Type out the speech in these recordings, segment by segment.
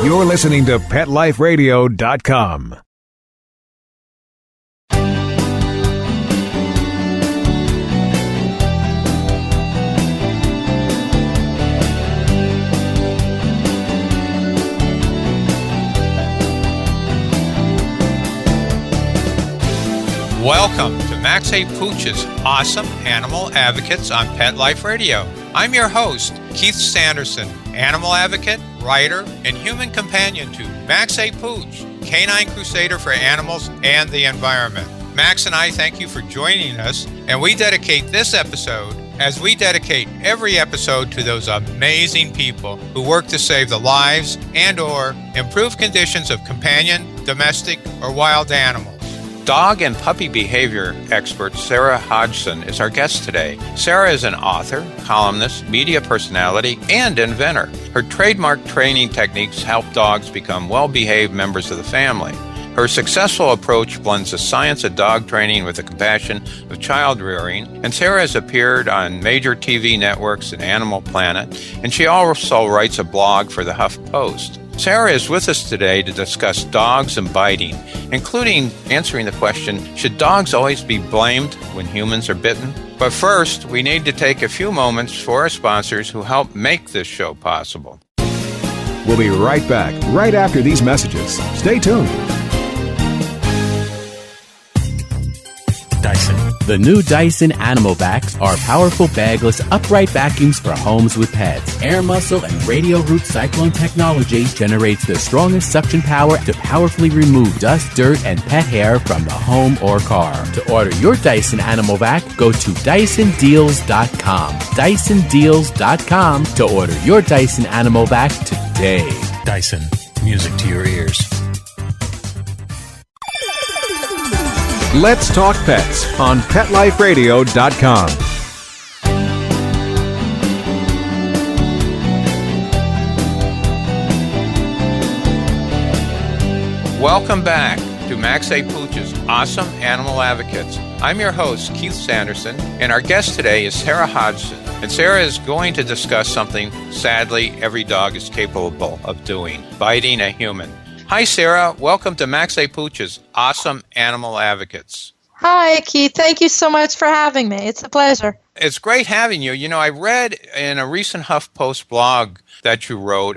You're listening to PetLifeRadio.com. Welcome to Max A. Pooch's Awesome Animal Advocates on Pet Life Radio. I'm your host, Keith Sanderson, animal advocate, writer, and human companion to Max A. Pooch, canine crusader for animals and the environment. Max and I thank you for joining us, and we dedicate this episode, as we dedicate every episode, to those amazing people who work to save the lives and/or improve conditions of companion, domestic, or wild animals. Dog and puppy behavior expert Sarah Hodgson is our guest today. Sarah is an author, columnist, media personality, and inventor. Her trademark training techniques help dogs become well-behaved members of the family. Her successful approach blends the science of dog training with the compassion of child rearing, and Sarah has appeared on major TV networks and Animal Planet, and she also writes a blog for the Huffington Post. Sarah is with us today to discuss dogs and biting, including answering the question, should dogs always be blamed when humans are bitten? But first, we need to take a few moments for our sponsors who help make this show possible. We'll be right back, right after these messages. Stay tuned. Dyson. The new Dyson Animal Vacs are powerful bagless upright vacuums for homes with pets. Air muscle and radio root cyclone technology generates the strongest suction power to powerfully remove dust, dirt, and pet hair from the home or car. To order your Dyson Animal Vac, go to DysonDeals.com. DysonDeals.com to order your Dyson Animal Vac today. Dyson. Music to your ears. Let's talk pets on PetLifeRadio.com. Welcome back to Max A. Pooch's Awesome Animal Advocates. I'm your host, Keith Sanderson, and our guest today is Sarah Hodgson. And Sarah is going to discuss something, sadly, every dog is capable of doing, biting a human. Hi, Sarah. Welcome to Max A. Pooch's Awesome Animal Advocates. Hi, Keith. Thank you so much for having me. It's a pleasure. It's great having you. You know, I read in a recent Huff Post blog that you wrote,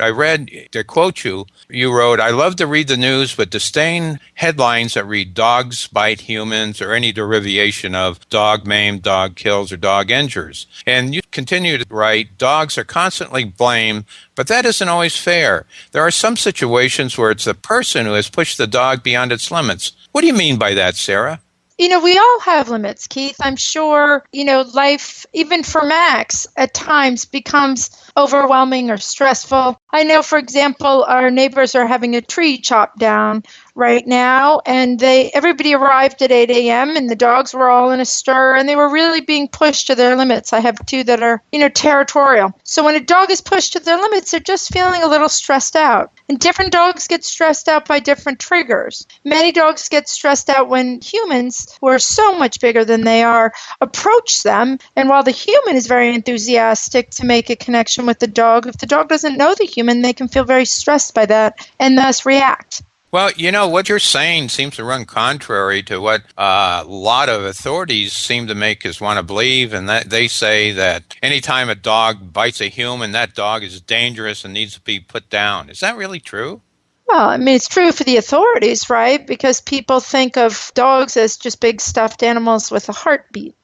to quote you, you wrote, I love to read the news, but disdain headlines that read dogs bite humans or any derivation of dog maimed, dog kills, or dog injures. And you continue to write, dogs are constantly blamed, but that isn't always fair. There are some situations where it's the person who has pushed the dog beyond its limits. What do you mean by that, Sarah? You know, we all have limits, Keith. I'm sure, life, even for Max, at times becomes overwhelming or stressful. I know, for example, our neighbors are having a tree chopped down right now, and everybody arrived at 8 a.m., and the dogs were all in a stir, and they were really being pushed to their limits. I have two that are, territorial. So when a dog is pushed to their limits, they're just feeling a little stressed out. And different dogs get stressed out by different triggers. Many dogs get stressed out when humans, who are so much bigger than they are, approach them. And while the human is very enthusiastic to make a connection with the dog, if the dog doesn't know the human, they can feel very stressed by that and thus react. Well, what you're saying seems to run contrary to what a lot of authorities seem to make us want to believe, and that they say that anytime a dog bites a human, that dog is dangerous and needs to be put down. Is that really true? Well, I mean, it's true for the authorities, right? Because people think of dogs as just big stuffed animals with a heartbeat.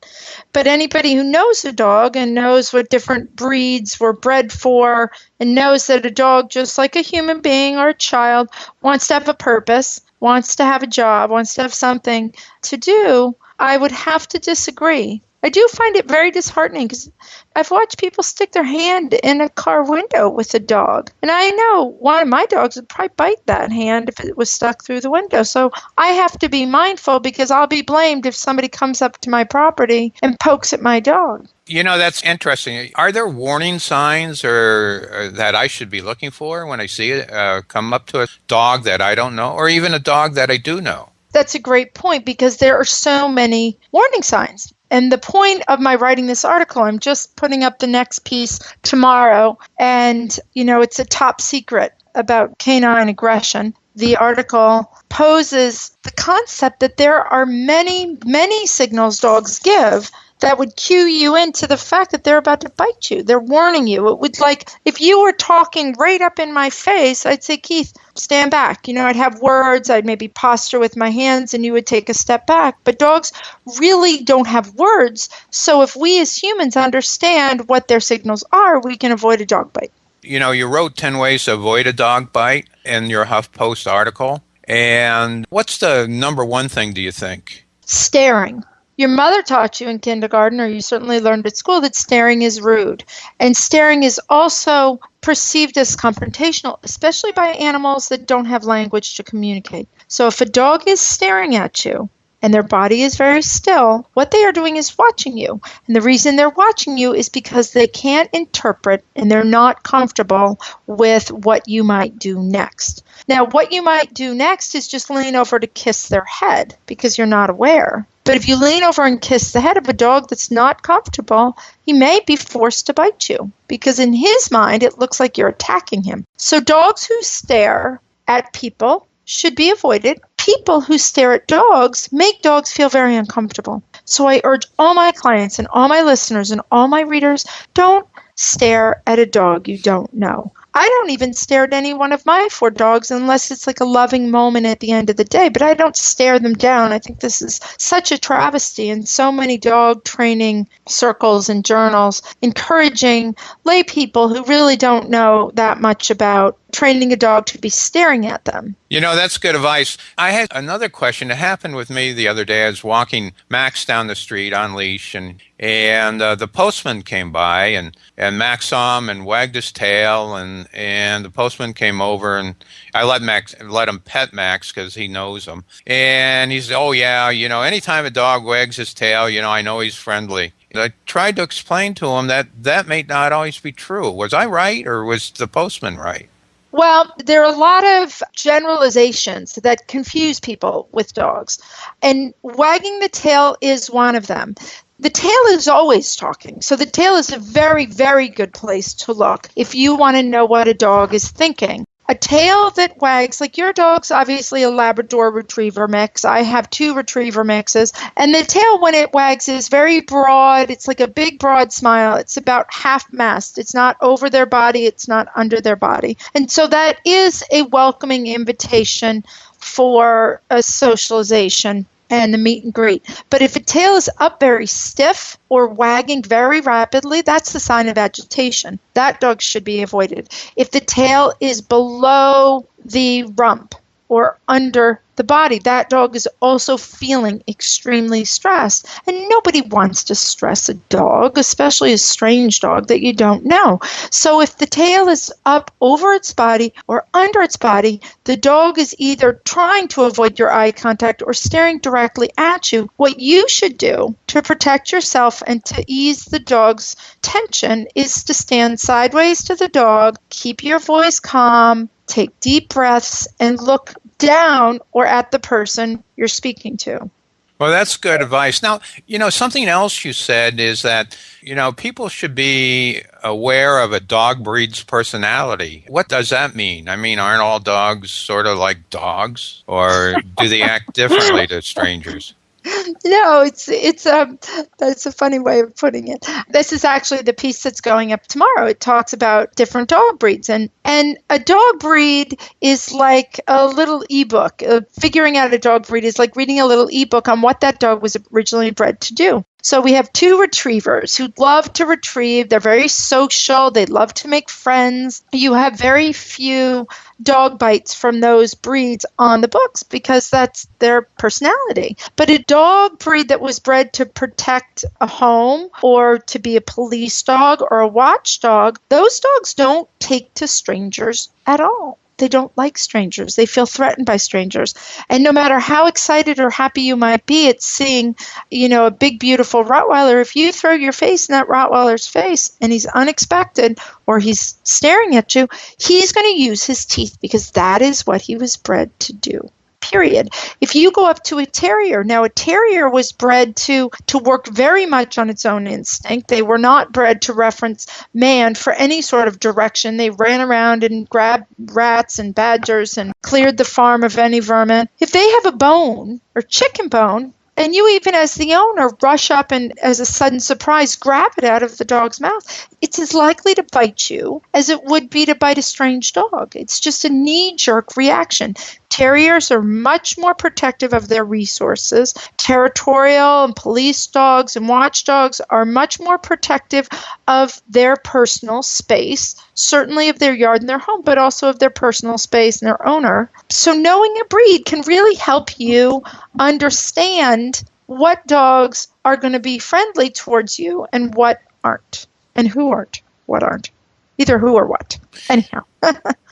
But anybody who knows a dog and knows what different breeds were bred for and knows that a dog, just like a human being or a child, wants to have a purpose, wants to have a job, wants to have something to do, I would have to disagree. I do find it very disheartening because I've watched people stick their hand in a car window with a dog. And I know one of my dogs would probably bite that hand if it was stuck through the window. So I have to be mindful because I'll be blamed if somebody comes up to my property and pokes at my dog. That's interesting. Are there warning signs or that I should be looking for when I see it come up to a dog that I don't know or even a dog that I do know? That's a great point because there are so many warning signs. And the point of my writing this article, I'm just putting up the next piece tomorrow, and, it's a top secret about canine aggression, the article poses the concept that there are many, many signals dogs give that would cue you into the fact that they're about to bite you. They're warning you. It would, like, if you were talking right up in my face, I'd say, Keith, stand back. I'd have words. I'd maybe posture with my hands and you would take a step back. But dogs really don't have words. So if we as humans understand what their signals are, we can avoid a dog bite. You wrote 10 ways to avoid a dog bite in your HuffPost article. And what's the number one thing, do you think? Staring. Your mother taught you in kindergarten, or you certainly learned at school, that staring is rude. And staring is also perceived as confrontational, especially by animals that don't have language to communicate. So if a dog is staring at you and their body is very still, what they are doing is watching you. And the reason they're watching you is because they can't interpret and they're not comfortable with what you might do next. Now, what you might do next is just lean over to kiss their head because you're not aware. But if you lean over and kiss the head of a dog that's not comfortable, he may be forced to bite you because in his mind, it looks like you're attacking him. So dogs who stare at people should be avoided. People who stare at dogs make dogs feel very uncomfortable. So I urge all my clients and all my listeners and all my readers, don't stare at a dog you don't know. I don't even stare at any one of my 4 dogs unless it's like a loving moment at the end of the day, but I don't stare them down. I think this is such a travesty in so many dog training circles and journals, encouraging lay people who really don't know that much about training a dog to be staring at them. That's good advice. I had another question that happened with me the other day. I was walking Max down the street on leash, and the postman came by, and Max saw him and wagged his tail, and the postman came over, and I let him pet Max because he knows him. And he said, oh, yeah, anytime a dog wags his tail, I know he's friendly. I tried to explain to him that may not always be true. Was I right, or was the postman right? Well, there are a lot of generalizations that confuse people with dogs, and wagging the tail is one of them. The tail is always talking, so the tail is a very, very good place to look if you want to know what a dog is thinking. A tail that wags, like your dog's obviously a Labrador Retriever mix. I have 2 Retriever mixes. And the tail, when it wags, is very broad. It's like a big, broad smile. It's about half-mast. It's not over their body. It's not under their body. And so that is a welcoming invitation for a socialization and the meet and greet. But if a tail is up very stiff or wagging very rapidly, that's the sign of agitation. That dog should be avoided. If the tail is below the rump or under the body, that dog is also feeling extremely stressed. And nobody wants to stress a dog, especially a strange dog that you don't know. So if the tail is up over its body or under its body, the dog is either trying to avoid your eye contact or staring directly at you. What you should do to protect yourself and to ease the dog's tension is to stand sideways to the dog, keep your voice calm, take deep breaths, and look down or at the person you're speaking to. Well, that's good advice. Now, something else you said is that, people should be aware of a dog breed's personality. What does that mean? I mean, aren't all dogs sort of like dogs, or do they act differently to strangers? No, that's a funny way of putting it. This is actually the piece that's going up tomorrow. It talks about different dog breeds, and a dog breed is like a little ebook. Figuring out a dog breed is like reading a little ebook on what that dog was originally bred to do. So we have 2 retrievers who love to retrieve. They're very social. They love to make friends. You have very few dog bites from those breeds on the books because that's their personality. But a dog breed that was bred to protect a home or to be a police dog or a watchdog, those dogs don't take to strangers at all. They don't like strangers. They feel threatened by strangers. And no matter how excited or happy you might be at seeing, a big, beautiful Rottweiler, if you throw your face in that Rottweiler's face and he's unexpected or he's staring at you, he's going to use his teeth because that is what he was bred to do. period. If you go up to a terrier, now a terrier was bred to work very much on its own instinct. They were not bred to reference man for any sort of direction. They ran around and grabbed rats and badgers and cleared the farm of any vermin. If they have a bone or chicken bone, and you even as the owner rush up and as a sudden surprise grab it out of the dog's mouth, it's as likely to bite you as it would be to bite a strange dog. It's just a knee-jerk reaction. Terriers are much more protective of their resources. Territorial and police dogs and watchdogs are much more protective of their personal space, certainly of their yard and their home, but also of their personal space and their owner. So knowing a breed can really help you understand what dogs are going to be friendly towards you and what aren't, and who aren't, what aren't. Either who or what. Anyhow.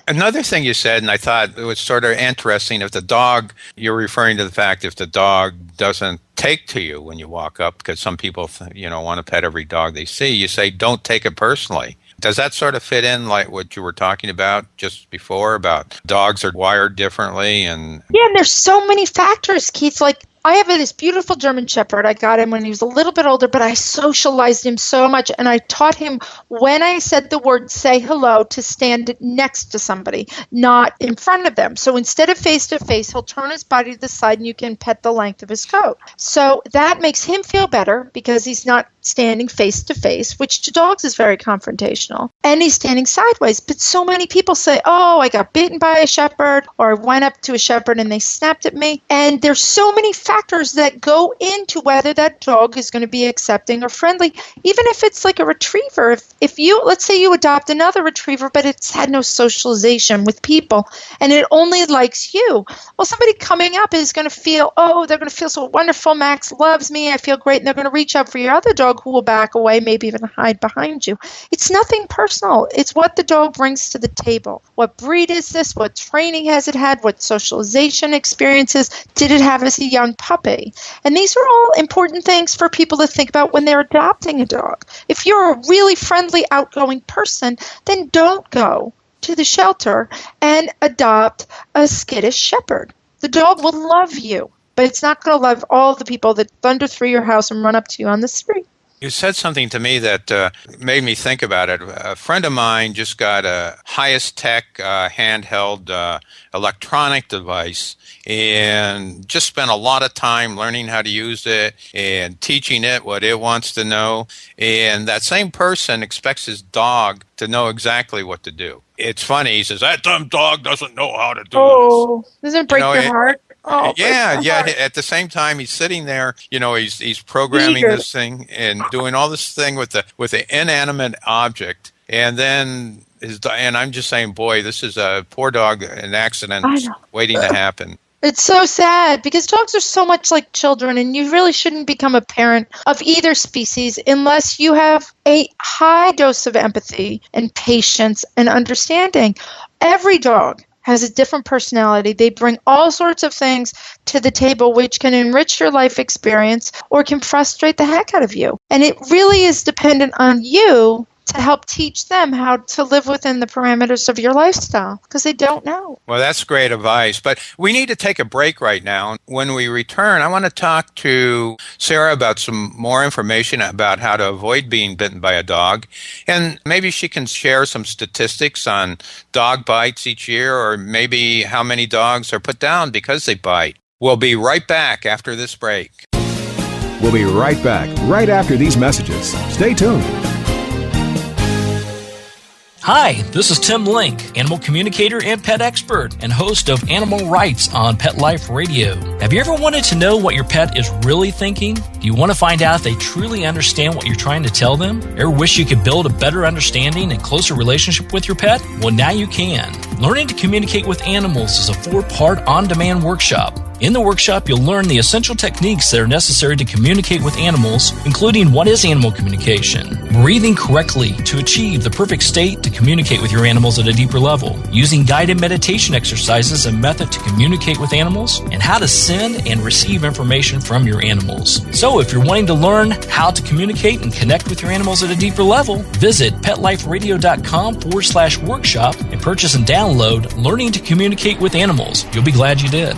Another thing you said, and I thought it was sort of interesting, if the dog, you're referring to the fact if the dog doesn't take to you when you walk up, because some people, want to pet every dog they see, you say, don't take it personally. Does that sort of fit in like what you were talking about just before, about dogs are wired differently? Yeah, and there's so many factors, Keith. Like, I have this beautiful German Shepherd. I got him when he was a little bit older, but I socialized him so much. And I taught him when I said the word say hello to stand next to somebody, not in front of them. So instead of face to face, he'll turn his body to the side and you can pet the length of his coat. So that makes him feel better because he's not standing face to face, which to dogs is very confrontational. And he's standing sideways. But so many people say, oh, I got bitten by a shepherd, or I went up to a shepherd and they snapped at me. And there's so many factors that go into whether that dog is going to be accepting or friendly, even if it's like a retriever. If you, let's say you adopt another retriever, but it's had no socialization with people and it only likes you. Well, somebody coming up is going to feel, oh, they're going to feel so wonderful. Max loves me. I feel great. And they're going to reach out for your other dog who will back away, maybe even hide behind you. It's nothing personal. It's what the dog brings to the table. What breed is this? What training has it had? What socialization experiences did it have as a young puppy? And these are all important things for people to think about when they're adopting a dog. If you're a really friendly, outgoing person, then don't go to the shelter and adopt a skittish shepherd. The dog will love you, but it's not going to love all the people that thunder through your house and run up to you on the street. You said something to me that made me think about it. A friend of mine just got a highest tech handheld electronic device and just spent a lot of time learning how to use it and teaching it what it wants to know. And that same person expects his dog to know exactly what to do. It's funny. He says, that dumb dog doesn't know how to do this. Oh, does it break your heart? Oh, yeah. At the same time, he's sitting there. He's programming this thing and doing all this thing with the inanimate object, and then and I'm just saying, boy, this is a poor dog. An accident waiting to happen. It's so sad because dogs are so much like children, and you really shouldn't become a parent of either species unless you have a high dose of empathy and patience and understanding. Every dog has a different personality. They bring all sorts of things to the table which can enrich your life experience or can frustrate the heck out of you. And it really is dependent on you to help teach them how to live within the parameters of your lifestyle because they don't know. Well, that's great advice. But we need to take a break right now. When we return, I want to talk to Sarah about some more information about how to avoid being bitten by a dog. And maybe she can share some statistics on dog bites each year, or maybe how many dogs are put down because they bite. We'll be right back after this break. We'll be right back right after these messages. Stay tuned. Hi, this is Tim Link, animal communicator and pet expert and host of Animal Rights on Pet Life Radio. Have you ever wanted to know what your pet is really thinking? Do you want to find out if they truly understand what you're trying to tell them? Ever wish you could build a better understanding and closer relationship with your pet? Well, now you can. Learning to communicate with animals is a 4-part on-demand workshop. In the workshop, you'll learn the essential techniques that are necessary to communicate with animals, including what is animal communication, breathing correctly to achieve the perfect state to communicate with your animals at a deeper level, using guided meditation exercises and method to communicate with animals, and how to send and receive information from your animals. So if you're wanting to learn how to communicate and connect with your animals at a deeper level, visit PetLifeRadio.com/workshop and purchase and download Learning to Communicate with Animals. You'll be glad you did.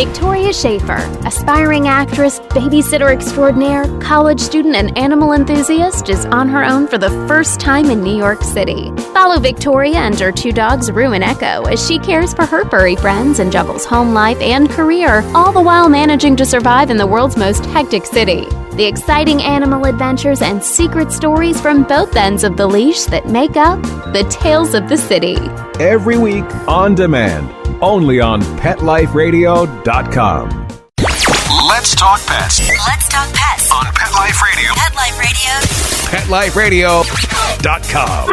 Victoria Schaefer, aspiring actress, babysitter extraordinaire, college student, and animal enthusiast, is on her own for the first time in New York City. Follow Victoria and her 2 dogs, Rue and Echo, as she cares for her furry friends and juggles home life and career, all the while managing to survive in the world's most hectic city. The exciting animal adventures and secret stories from both ends of the leash that make up the Tales of the City. Every week on demand, only on PetLifeRadio.com. Let's talk pets Let's talk pets on Pet Life Radio. Pet Life Radio. PetLifeRadio.com.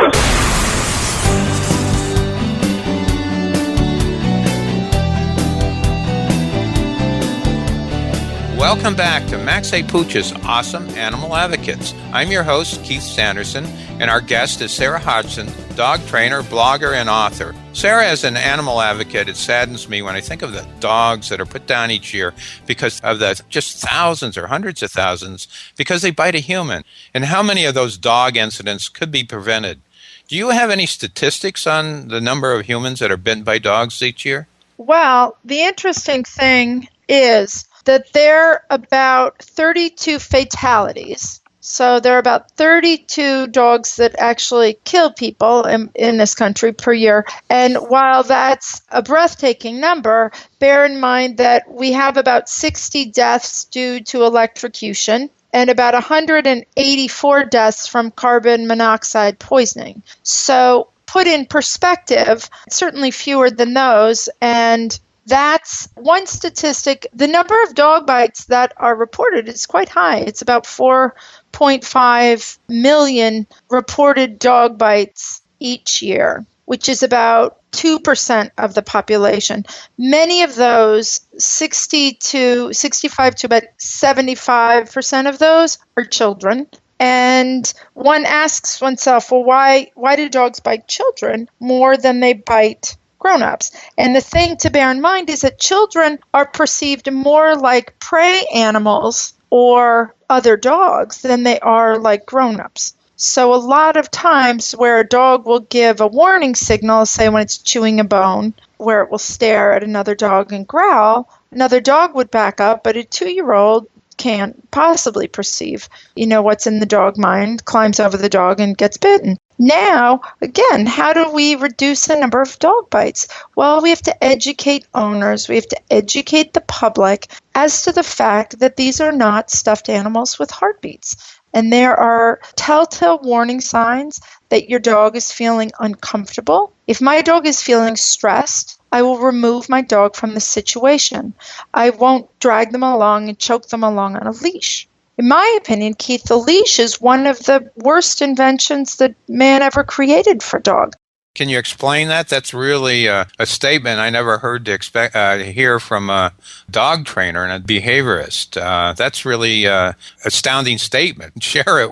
Welcome back to Max A. Pooch's Awesome Animal Advocates. I'm your host, Keith Sanderson, and our guest is Sarah Hodgson, dog trainer, blogger, and author. Sarah, as an animal advocate, it saddens me when I think of the dogs that are put down each year because of the just thousands or hundreds of thousands because they bite a human. And how many of those dog incidents could be prevented? Do you have any statistics on the number of humans that are bitten by dogs each year? Well, the interesting thing is that there are about 32 fatalities. So there are about 32 dogs that actually kill people in this country per year. And while that's a breathtaking number, bear in mind that we have about 60 deaths due to electrocution and about 184 deaths from carbon monoxide poisoning. So put in perspective, certainly fewer than those, and that's one statistic. The number of dog bites that are reported is quite high. It's about 4.5 million reported dog bites each year, which is about 2% of the population. Many of those, 65 to about 75% of those, are children. And one asks oneself, well, why do dogs bite children more than they bite grown-ups? And the thing to bear in mind is that children are perceived more like prey animals or other dogs than they are like grown-ups. So a lot of times where a dog will give a warning signal, say when it's chewing a bone, where it will stare at another dog and growl, another dog would back up, but a 2-year-old can't possibly perceive, what's in the dog mind, climbs over the dog and gets bitten. Now, again, how do we reduce the number of dog bites? Well, we have to educate owners. We have to educate the public as to the fact that these are not stuffed animals with heartbeats. And there are telltale warning signs that your dog is feeling uncomfortable. If my dog is feeling stressed, I will remove my dog from the situation. I won't drag them along and choke them along on a leash. In my opinion, Keith, the leash is one of the worst inventions that man ever created for dog. Can you explain that? That's really a statement I never heard hear from a dog trainer and a behaviorist. That's really an astounding statement. Share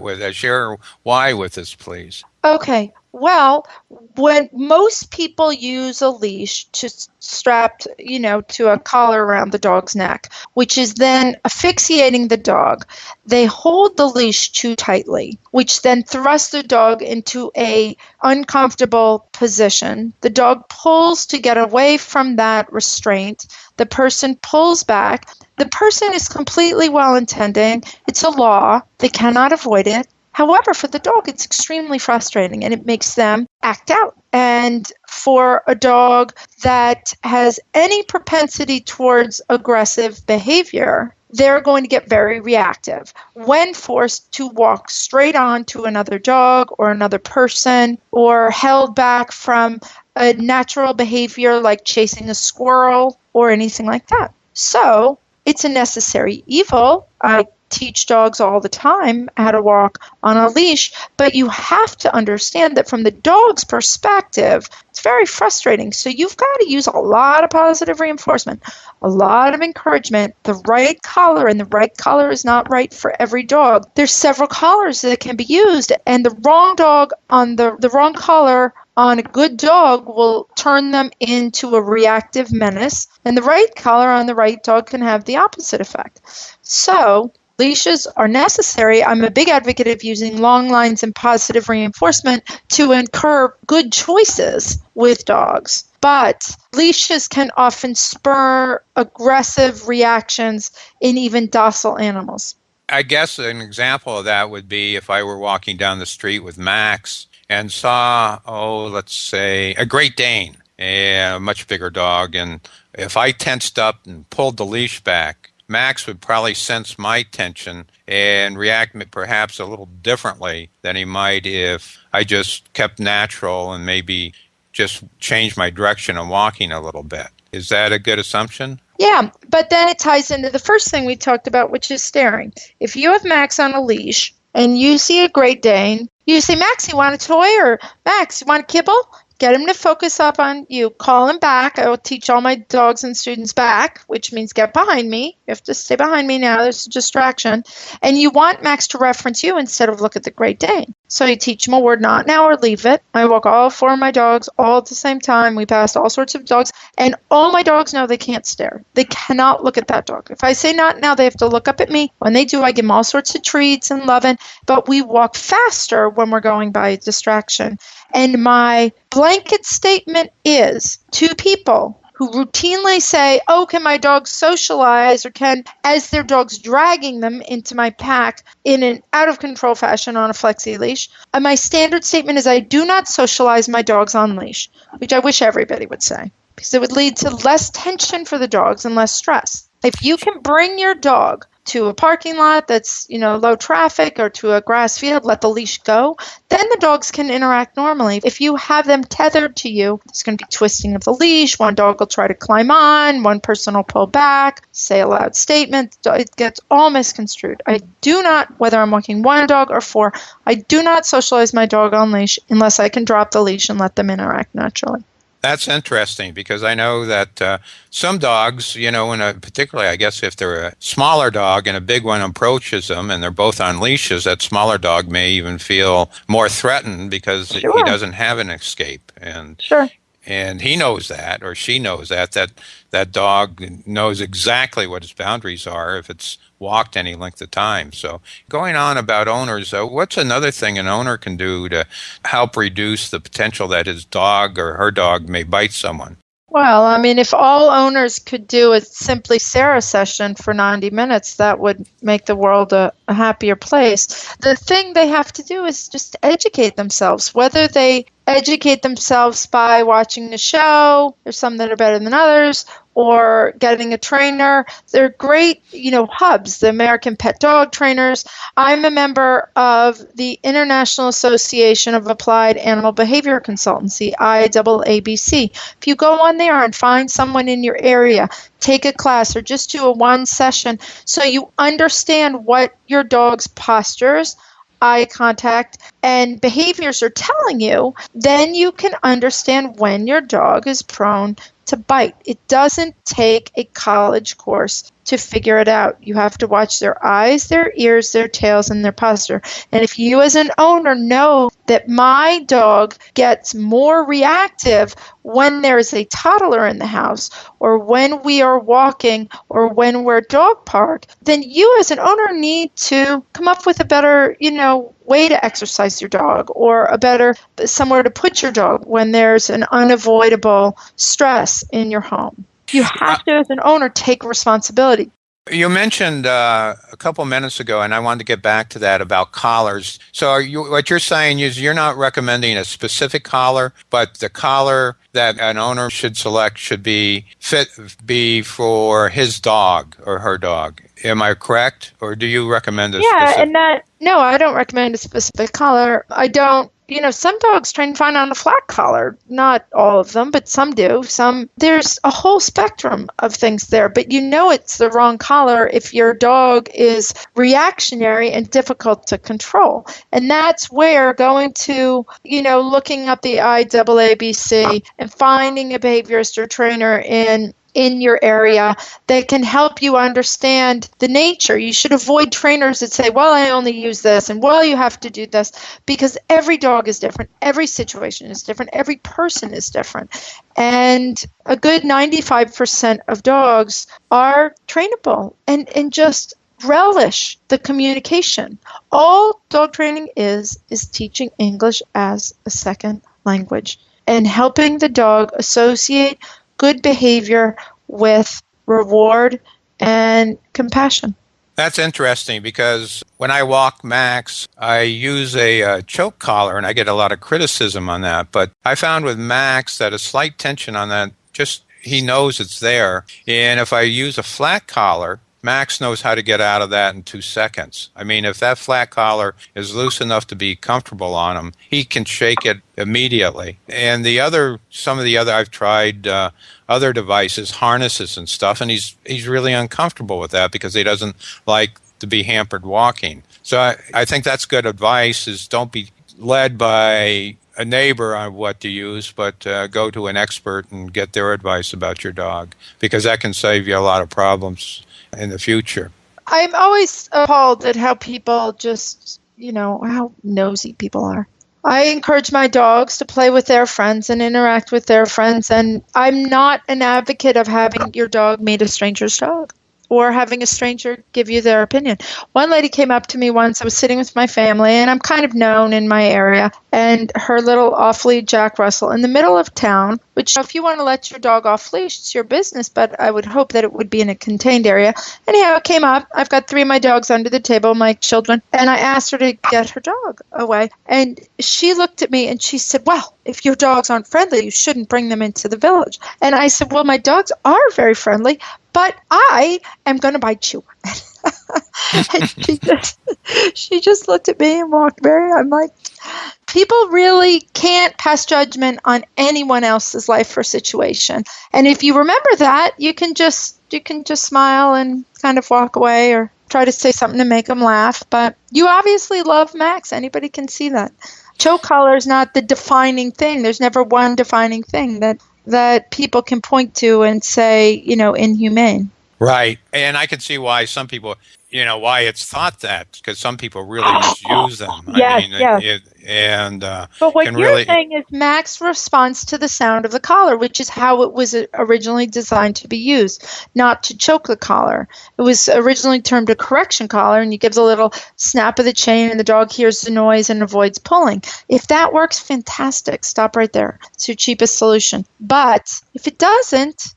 why with us, please. Okay. Well, when most people use a leash to strap, to a collar around the dog's neck, which is then asphyxiating the dog, they hold the leash too tightly, which then thrusts the dog into a uncomfortable position. The dog pulls to get away from that restraint. The person pulls back. The person is completely well-intending. It's a law. They cannot avoid it. However, for the dog, it's extremely frustrating and it makes them act out. And for a dog that has any propensity towards aggressive behavior, they're going to get very reactive when forced to walk straight on to another dog or another person or held back from a natural behavior like chasing a squirrel or anything like that. So it's a necessary evil. I teach dogs all the time how to walk on a leash, but you have to understand that from the dog's perspective, it's very frustrating. So you've got to use a lot of positive reinforcement, a lot of encouragement, the right collar, and the right collar is not right for every dog. There's several collars that can be used, and the wrong dog on the wrong collar on a good dog will turn them into a reactive menace, and the right collar on the right dog can have the opposite effect. So Leashes are necessary. I'm a big advocate of using long lines and positive reinforcement to incur good choices with dogs. But leashes can often spur aggressive reactions in even docile animals. I guess an example of that would be if I were walking down the street with Max and saw, let's say, a Great Dane, a much bigger dog, and if I tensed up and pulled the leash back, Max would probably sense my tension and react perhaps a little differently than he might if I just kept natural and maybe just changed my direction of walking a little bit. Is that a good assumption? Yeah, but then it ties into the first thing we talked about, which is staring. If you have Max on a leash and you see a Great Dane, you say, Max, you want a toy? Or Max, you want a kibble? Get him to focus up on you. Call him back. I will teach all my dogs and students back, which means get behind me. You have to stay behind me now. There's a distraction. And you want Max to reference you instead of look at the Great Dane. So you teach him a word, not now, or leave it. I walk all 4 of my dogs all at the same time. We pass all sorts of dogs. And all my dogs know they can't stare. They cannot look at that dog. If I say not now, they have to look up at me. When they do, I give them all sorts of treats and loving. But we walk faster when we're going by a distraction. And my blanket statement is to people who routinely say, can my dog socialize, or can, as their dog's dragging them into my pack in an out-of-control fashion on a flexi leash, my standard statement is I do not socialize my dogs on leash, which I wish everybody would say, because it would lead to less tension for the dogs and less stress. If you can bring your dog to a parking lot that's, low traffic, or to a grass field, let the leash go, then the dogs can interact normally. If you have them tethered to you, there's going to be twisting of the leash. One dog will try to climb on, one person will pull back, say a loud statement. It gets all misconstrued. I do not, whether I'm walking 1 dog or 4, I do not socialize my dog on leash unless I can drop the leash and let them interact naturally. That's interesting, because I know that some dogs, particularly, I guess, if they're a smaller dog and a big one approaches them and they're both on leashes, that smaller dog may even feel more threatened because he doesn't have an escape. And Sure. And he knows that, or she knows that dog knows exactly what its boundaries are if it's walked any length of time. So going on about owners, what's another thing an owner can do to help reduce the potential that his dog or her dog may bite someone? Well, if all owners could do a Simply Sarah session for 90 minutes, that would make the world a happier place. The thing they have to do is just educate themselves, whether they educate themselves by watching the show. There's some that are better than others, or getting a trainer. They're great, hubs, the American Pet Dog Trainers. I'm a member of the International Association of Applied Animal Behavior Consultancy, IAABC. If you go on there and find someone in your area, take a class or just do a 1 session so you understand what your dog's postures, eye contact, and behaviors are telling you, then you can understand when your dog is prone to bite. It doesn't take a college course to figure it out. You have to watch their eyes, their ears, their tails, and their posture. And if you as an owner know that my dog gets more reactive when there's a toddler in the house, or when we are walking, or when we're dog park, then you as an owner need to come up with a better, way to exercise your dog, or a better somewhere to put your dog when there's an unavoidable stress in your home. You have to, as an owner, take responsibility. You mentioned a couple minutes ago, and I wanted to get back to that about collars. So what you're saying is you're not recommending a specific collar, but the collar that an owner should select should be for his dog or her dog. Am I correct? Or do you recommend a specific? No, I don't recommend a specific collar. I don't. Some dogs train fine on a flat collar. Not all of them, but some do. There's a whole spectrum of things there, but it's the wrong collar if your dog is reactionary and difficult to control. And that's where going to, looking up the IAABC and finding a behaviorist or trainer in your area that can help you understand the nature. You should avoid trainers that say, well, I only use this, and well, you have to do this, because every dog is different, every situation is different, every person is different. And a good 95% of dogs are trainable. And just relish the communication. All dog training is teaching English as a second language and helping the dog associate good behavior with reward and compassion. That's interesting because when I walk Max, I use a choke collar, and I get a lot of criticism on that. But I found with Max that a slight tension on that, just he knows it's there. And if I use a flat collar, Max knows how to get out of that in 2 seconds. I mean, if that flat collar is loose enough to be comfortable on him, he can shake it immediately. And some of the other, I've tried other devices, harnesses and stuff, and he's really uncomfortable with that because he doesn't like to be hampered walking. So I think that's good advice, is don't be led by a neighbor on what to use, but go to an expert and get their advice about your dog, because that can save you a lot of problems in the future. I'm always appalled at how people just, how nosy people are. I encourage my dogs to play with their friends and interact with their friends, and I'm not an advocate of having your dog meet a stranger's dog or having a stranger give you their opinion. One lady came up to me once. I was sitting with my family, and I'm kind of known in my area, and her little off-lead Jack Russell in the middle of town, which if you want to let your dog off leash, it's your business, but I would hope that it would be in a contained area. Anyhow, it came up. I've got 3 of my dogs under the table, my children, and I asked her to get her dog away. And she looked at me and she said, well, if your dogs aren't friendly, you shouldn't bring them into the village. And I said, well, my dogs are very friendly, but I am going to bite you. And she just looked at me and walked away. I'm like, people really can't pass judgment on anyone else's life or situation. And if you remember that, you can just smile and kind of walk away or try to say something to make them laugh. But you obviously love Max. Anybody can see that. Choke collar is not the defining thing. There's never one defining thing that people can point to and say, inhumane. Right. And I can see why some people, why it's thought that, because some people really misuse them. Yes. But what you're saying is Max responds to the sound of the collar, which is how it was originally designed to be used, not to choke the collar. It was originally termed a correction collar, and you give the little snap of the chain, and the dog hears the noise and avoids pulling. If that works, fantastic. Stop right there. It's your cheapest solution. But if it doesn't,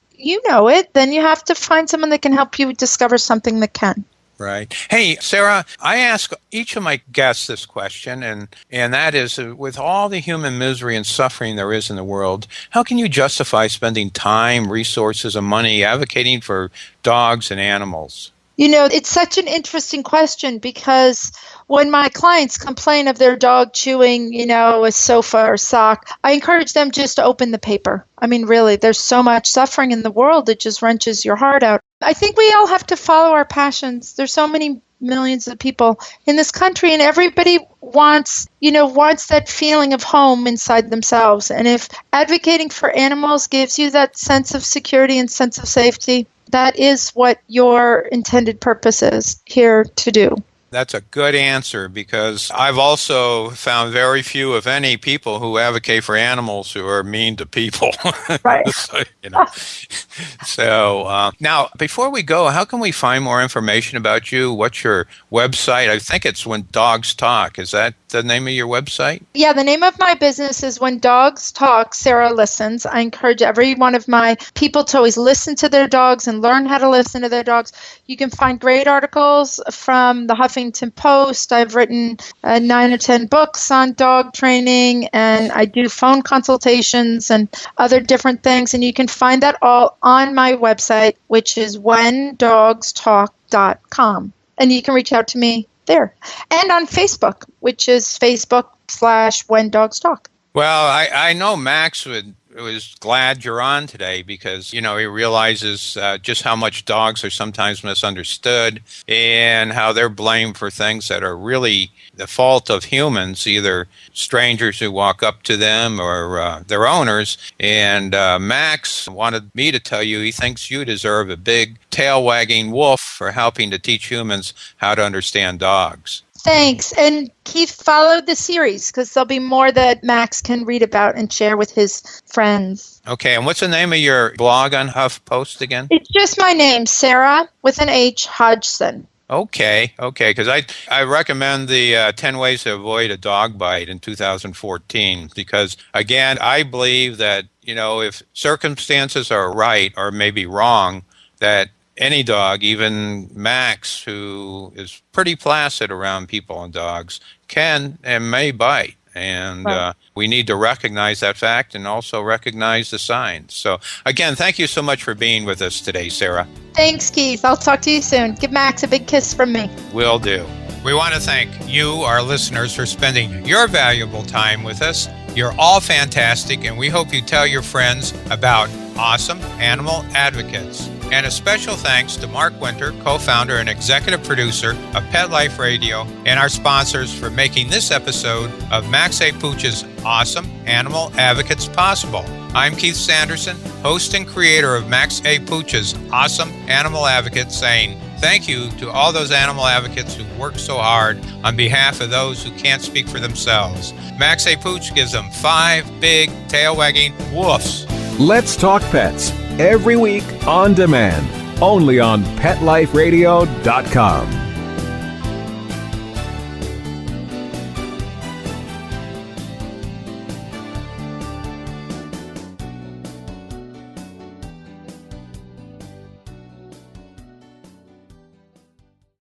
then you have to find someone that can help you discover something that can. Right. Hey, Sarah, I ask each of my guests this question, and that is, with all the human misery and suffering there is in the world, how can you justify spending time, resources, and money advocating for dogs and animals? It's such an interesting question, because when my clients complain of their dog chewing, a sofa or sock, I encourage them just to open the paper. I mean, really, there's so much suffering in the world, it just wrenches your heart out. I think we all have to follow our passions. There's so many millions of people in this country, and everybody wants that feeling of home inside themselves. And if advocating for animals gives you that sense of security and sense of safety, that is what your intended purpose is here to do. That's a good answer, because I've also found very few, if any, people who advocate for animals who are mean to people. Right. So now, before we go, how can we find more information about you? What's your website? I think it's When Dogs Talk. Is that the name of your website? Yeah, the name of my business is When Dogs Talk, Sarah Listens. I encourage every one of my people to always listen to their dogs and learn how to listen to their dogs. You can find great articles from the Huffington Post. I've written 9 or 10 books on dog training, and I do phone consultations and other different things. And you can find that all on my website, which is whendogstalk.com. And you can reach out to me there. And on Facebook, which is Facebook.com/whendogstalk. Well, I know Max was glad you're on today, because, he realizes just how much dogs are sometimes misunderstood and how they're blamed for things that are really the fault of humans, either strangers who walk up to them or their owners. And Max wanted me to tell you he thinks you deserve a big tail-wagging wolf for helping to teach humans how to understand dogs. Thanks. And Keith, follow the series, because there'll be more that Max can read about and share with his friends. Okay. And what's the name of your blog on HuffPost again? It's just my name, Sarah, with an H, Hodgson. Okay, because I recommend the 10 Ways to Avoid a Dog Bite in 2014 because, again, I believe that, if circumstances are right or maybe wrong, that any dog, even Max, who is pretty placid around people and dogs, can and may bite. And we need to recognize that fact and also recognize the signs. So, again, thank you so much for being with us today, Sarah. Thanks, Keith. I'll talk to you soon. Give Max a big kiss from me. Will do. We want to thank you, our listeners, for spending your valuable time with us. You're all fantastic, and we hope you tell your friends about awesome animal advocates. And a special thanks to Mark Winter, co-founder and executive producer of Pet Life Radio, and our sponsors for making this episode of Max A. Pooch's Awesome Animal Advocates possible. I'm Keith Sanderson, host and creator of Max A. Pooch's Awesome Animal Advocates, saying thank you to all those animal advocates who work so hard on behalf of those who can't speak for themselves. Max A. Pooch gives them 5 big tail-wagging woofs. Let's Talk Pets, every week on demand, only on PetLifeRadio.com.